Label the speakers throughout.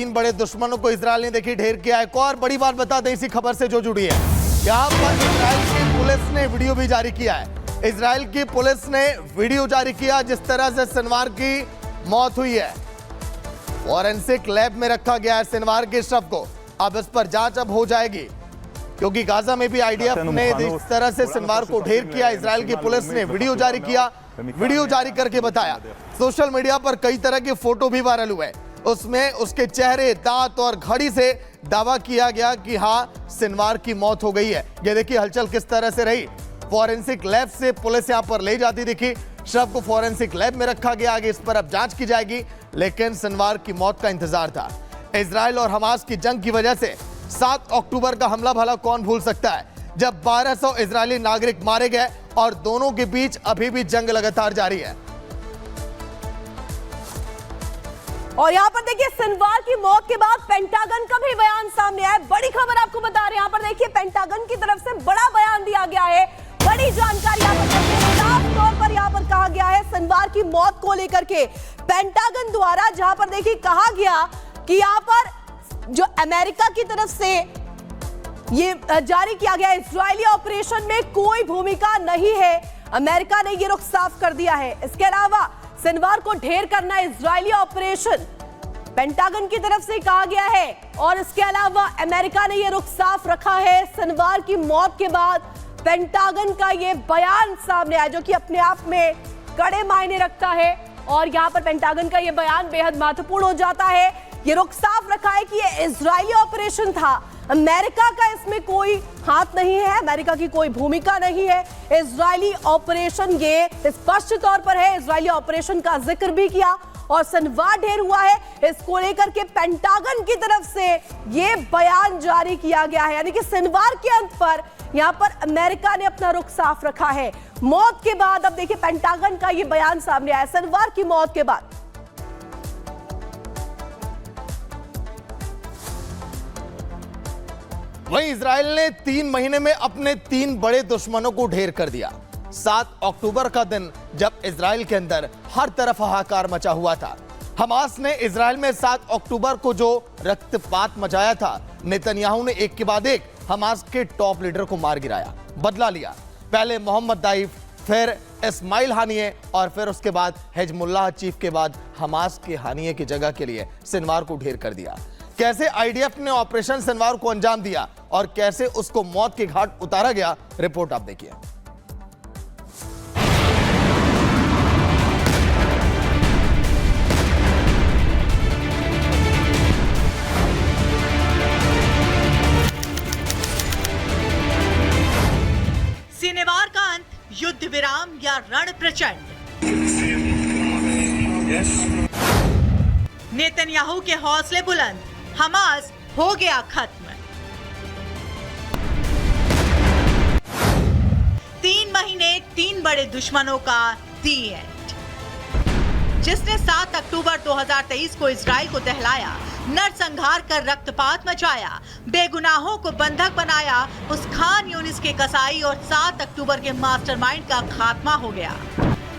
Speaker 1: तीन बड़े दुश्मनों को इजराइल ने देखी ढेर किया। एक और बड़ी बात बता दें इसी खबर से जो जुड़ी है, यहाँ पर इजराइल की पुलिस ने वीडियो भी जारी किया है। इजराइल की पुलिस ने वीडियो जारी किया जिस तरह से सिनवार की मौत हुई है। फॉरेंसिक लैब में रखा गया है सिनवार के शव को। अब इस पर जांच अब हो जाएगी, क्योंकि गाजा में भी आईडीएफ ने जिस तरह से सिनवार को ढेर किया, इजराइल की पुलिस ने वीडियो जारी किया। वीडियो जारी करके बताया, सोशल मीडिया पर कई तरह के फोटो भी वायरल हुए। उसमें उसके चेहरे, दांत और घड़ी से दावा किया गया कि हाँ, सिनवार की मौत हो गई है। ये देखिए हलचल किस तरह से रही। फॉरेंसिक लैब से पुलिस यहां पर ले जाती दिखी। शव को फॉरेंसिक लैब में रखा गया। आगे इस पर अब जांच की जाएगी, लेकिन सिनवार की मौत का इंतजार था। इजराइल और हमास की जंग की वजह से 7 अक्टूबर का हमला भला कौन भूल सकता है, जब 1200 इजरायली नागरिक मारे गए और दोनों के बीच अभी भी जंग लगातार जारी है।
Speaker 2: और यहाँ पर देखिए सिनवार की मौत के बाद पेंटागन का भी बयान सामने आया। बड़ी खबर आपको बता रहे हैं, यहाँ पर देखिए पेंटागन की तरफ से बड़ा बयान दिया गया है। बड़ी जानकारी यहाँ पर साफ तौर पर यहाँ पर कहा गया है सिनवार की मौत को लेकर के पेंटागन द्वारा, जहां पर देखिए कहा गया कि यहाँ पर जो अमेरिका की तरफ से ये जारी किया गया इजरायली ऑपरेशन में कोई भूमिका नहीं है। अमेरिका ने ये रुख साफ कर दिया है। इसके अलावा सिनवार को ढेर करना इजरायली ऑपरेशन पेंटागन की तरफ से कहा गया है। और इसके अलावा अमेरिका ने ये रुख साफ रखा है। सिनवार की मौत के बाद पेंटागन का ये बयान सामने आया, जो कि अपने आप में कड़े मायने रखता है। और यहाँ पर पेंटागन का ये बयान बेहद महत्वपूर्ण हो जाता है। ये रुख साफ रखा है कि ये इजरायली ऑपरेशन था, अमेरिका का इसमें कोई हाथ नहीं है, अमेरिका की कोई भूमिका नहीं है। इजरायली ऑपरेशन ये स्पष्ट तौर पर है। इजरायली ऑपरेशन का जिक्र भी किया और सिनवार ढेर हुआ है, इसको लेकर के पेंटागन की तरफ से ये बयान जारी किया गया है। यानी कि सिनवार के अंत पर यहाँ पर अमेरिका ने अपना रुख साफ रखा है। मौत के बाद अब देखिए पेंटागन का ये बयान सामने आया सिनवार की मौत के बाद।
Speaker 1: वहीं इजराइल ने 3 महीने में अपने 3 बड़े दुश्मनों को ढेर कर दिया। 7 अक्टूबर का दिन जब इजराइल के अंदर हर तरफ हाहाकार मचा हुआ था। हमास ने इजराइल में 7 अक्टूबर को जो रक्तपात मचाया था, नेतन्याहू ने एक के बाद एक हमास के टॉप लीडर को मार गिराया, बदला लिया। पहले मोहम्मद दाइफ, फिर इस्माइल हानिये और फिर उसके बाद हिजबुल्लाह चीफ के बाद हमास के हानिये की जगह के लिए सिनवार को ढेर कर दिया। कैसे आईडीएफ ने ऑपरेशन सिनवार को अंजाम दिया और कैसे उसको मौत के घाट उतारा गया, रिपोर्ट आप देखिए।
Speaker 3: सिनवार का अंत, युद्ध विराम या रण प्रचंड। नेतन्याहू के हौसले बुलंद, हमास हो गया खत्म। 3 महीने 3 बड़े दुश्मनों का दी एंड। जिसने 7 अक्टूबर 2023 को इजराइल को दहलाया, नरसंहार कर रक्तपात मचाया, बेगुनाहों को बंधक बनाया, उस खान यूनिस के कसाई और 7 अक्टूबर के मास्टरमाइंड का खात्मा हो गया।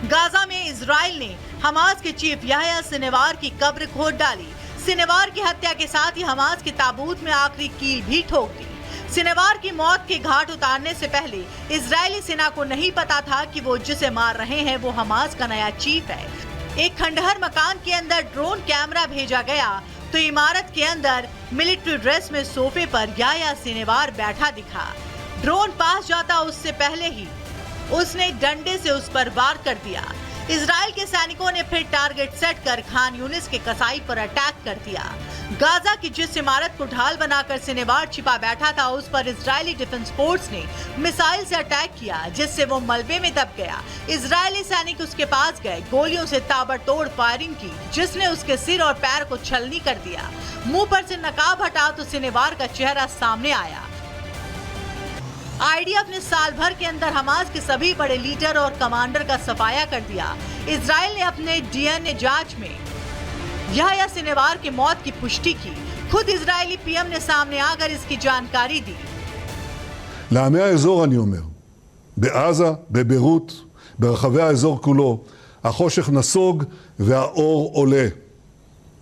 Speaker 3: गाजा में इजराइल ने हमास के चीफ याह्या सिनवार की कब्र खोद डाली। सिनवार की हत्या के साथ ही हमास के ताबूत में आखिरी कील भी ठोक दी। सिनवार की मौत के घाट उतारने से पहले इजरायली सेना को नहीं पता था कि वो जिसे मार रहे हैं वो हमास का नया चीफ है। एक खंडहर मकान के अंदर ड्रोन कैमरा भेजा गया तो इमारत के अंदर मिलिट्री ड्रेस में सोफे पर याह्या सिनवार बैठा दिखा। ड्रोन पास जाता उससे पहले ही उसने डंडे से उस पर वार कर दिया। इजराइल के सैनिकों ने फिर टारगेट सेट कर खान यूनिस के कसाई पर अटैक कर दिया। गाजा की जिस इमारत को ढाल बनाकर सिनवार छिपा बैठा था, उस पर इजरायली डिफेंस फोर्स ने मिसाइल से अटैक किया, जिससे वो मलबे में दब गया। इजरायली सैनिक उसके पास गए, गोलियों से ताबड़तोड़ फायरिंग की, जिसने उसके सिर और पैर को छलनी कर दिया। मुंह पर से नकाब हटा तो सिनवार का चेहरा सामने आया। आईडीएफ ने साल भर के अंदर हमास के सभी बड़े लीडर और कमांडर का सफाया कर दिया। इजराइल ने अपने डीएनए जांच में याह्या सिनवार की मौत की पुष्टि की। खुद इजरायली पीएम ने सामने आकर इसकी जानकारी दी।
Speaker 4: לעמי האזור אני אומר, בעזה, בביירות, ברחבי האזור כולו, החושך נסוג והאור עולה.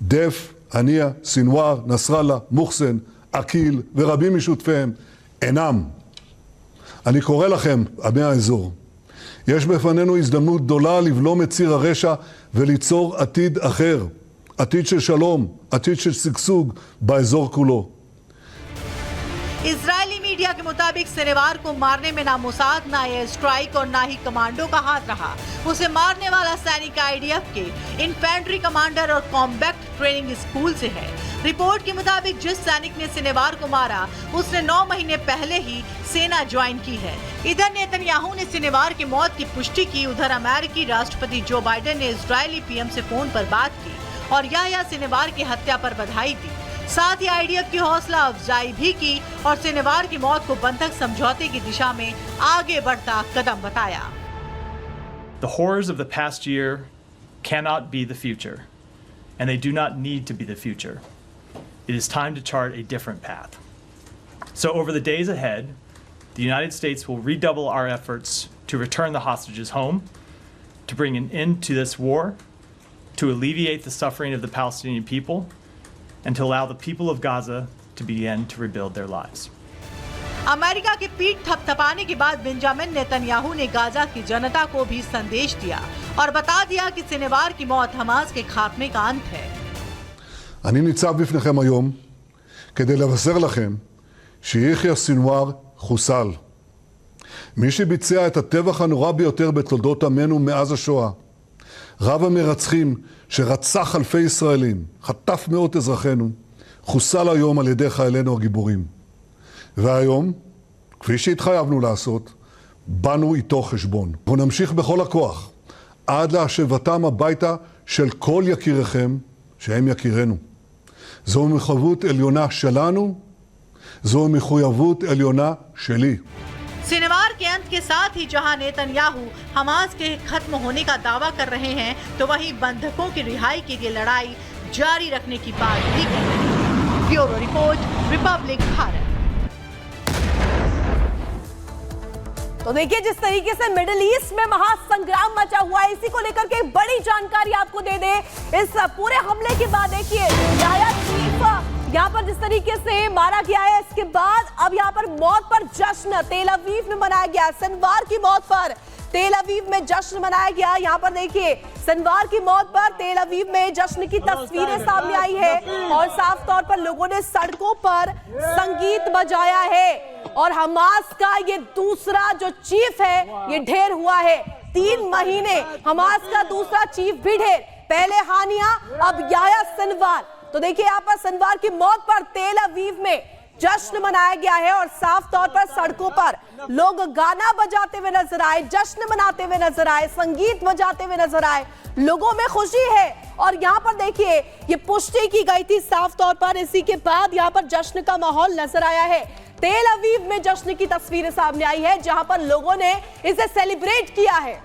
Speaker 4: דף הנייה, סינואר, נסראללה, מוחסן, עקיל ורבים משותפיהם אינם. אני קורא לכם, עמי האזור, יש בפנינו הזדמנות גדולה לבלום את ציר הרשע וליצור עתיד אחר, עתיד של שלום, עתיד של שגשוג באזור כולו.
Speaker 3: इजरायली मीडिया के मुताबिक शनिवार को मारने में ना मोसाद, ना एयर स्ट्राइक और ना ही कमांडो का हाथ रहा। उसे मारने वाला सैनिक आईडीएफ के इन्फेंट्री कमांडर और कॉम्बैक्ट ट्रेनिंग स्कूल से है। रिपोर्ट के मुताबिक जिस सैनिक ने शनिवार को मारा उसने 9 महीने पहले ही सेना ज्वाइन की है। इधर नेतन्याहू ने शनिवार की मौत की पुष्टि की। उधर अमेरिकी राष्ट्रपति जो बाइडेन ने इजरायली पीएम से फोन पर बात की और याह्या सिनवार की हत्या पर बधाई दी। साथ ही आईडीएफ की हौसला अफजाई भी की और सिनवार की मौत को बंधक समझौते की दिशा में आगे बढ़ता कदम बताया।
Speaker 5: The horrors of the past year cannot be the future, and they do not need to be the future. It is time to chart a different path. So over the days ahead, the United States will redouble our efforts to return the hostages home, to bring an end to this war, to alleviate the suffering of the Palestinian people, and to allow the people of Gaza to begin to rebuild their lives.
Speaker 3: America की पीठ थपथपाने के बाद Benjamin Netanyahu ने Gaza की जनता को भी संदेश दिया और बता दिया कि शनिवार की मौत हमास के खात्मे का अंत है।
Speaker 4: אני ניצב בפניכם היום כדי לבשר לכם שיחיא סינואר חוסל. מי שביצע את הטבח הנורא ביותר בתולדות עמנו מאז השואה, רב המרצחים שרצח אלפי ישראלים, חטף מאות אזרחינו, חוסל היום על ידי חיילינו הגיבורים. והיום, כפי שהתחייבנו לעשות, באנו איתו חשבון. אנחנו נמשיך בכל הכוח עד להשבתם הביתה של כל יקיריכם שהם יקירנו. זו מחויבות עליונה שלנו, זו מחויבות עליונה שלי.
Speaker 3: शनिवार के अंत के साथ ही जहां नेतन्याहू हमास के खत्म होने का दावा कर रहे हैं, तो वहीं बंधकों की रिहाई के लिए लड़ाई जारी रखने की बात भी कह रहे हैं। Bureau report, Republic Bharat.
Speaker 2: तो देखिए जिस तरीके से मिडिल ईस्ट में महासंग्राम मचा हुआ है, इसी को लेकर के बड़ी जानकारी आपको दे दे। इस पूरे हमले के बाद देखिए याह्या चीफ यहाँ पर जिस तरीके से मारा गया है, इसके बाद अब यहाँ पर मौत पर जश्न तेल अवीव में मनाया गया। सिनवार की मौत पर तेल अवीव में जश्न मनाया गया। यहाँ पर देखिए सिनवार की मौत पर तेल अवीव में जश्न की तस्वीरें सामने आई है और साफ तौर पर लोगों ने सड़कों पर संगीत बजाया है और हमास का ये दूसरा जो चीफ है ये ढेर हुआ है। 3 महीने हमास का दूसरा चीफ भी ढेर, पहले हानिया अब याह्या सिनवार। तो देखिए यहाँ पर सिनवार की मौत पर तेल अवीव में जश्न मनाया गया है और साफ तौर पर सड़कों पर लोग गाना बजाते हुए नजर आए, जश्न मनाते हुए नजर आए, संगीत बजाते हुए नजर आए। लोगों में खुशी है और यहाँ पर देखिए ये पुष्टि की गई थी साफ तौर पर, इसी के बाद यहाँ पर जश्न का माहौल नजर आया है। तेल अवीव में जश्न की तस्वीरें सामने आई है जहां पर लोगों ने इसे सेलिब्रेट किया है।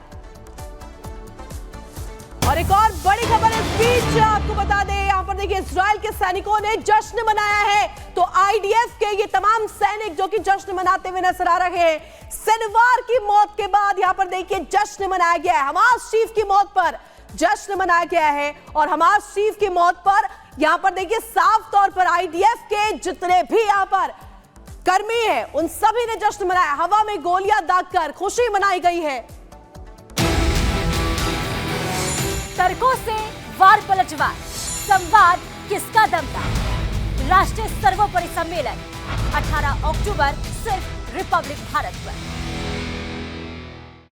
Speaker 2: और एक और बड़ी खबर इस बीच आपको बता दें, यहाँ पर देखिए इजराइल के सैनिकों ने जश्न मनाया है। तो आईडीएफ के ये तमाम सैनिक जो कि जश्न मनाते हुए नजर आ रहे हैं। शनिवार की मौत के बाद यहाँ पर देखिए जश्न मनाया गया है। हमास चीफ की मौत पर जश्न मनाया गया है और हमास चीफ की मौत पर यहाँ पर देखिए साफ तौर पर आईडीएफ के जितने भी यहाँ पर कर्मी है उन सभी ने जश्न मनाया। हवा में गोलियां दागकर खुशी मनाई गई है।
Speaker 6: तर्कों से वार पलटवार, संवाद किसका दमदा, राष्ट्रीय सर्वोपरि सम्मेलन 18 अक्टूबर सिर्फ रिपब्लिक भारत पर।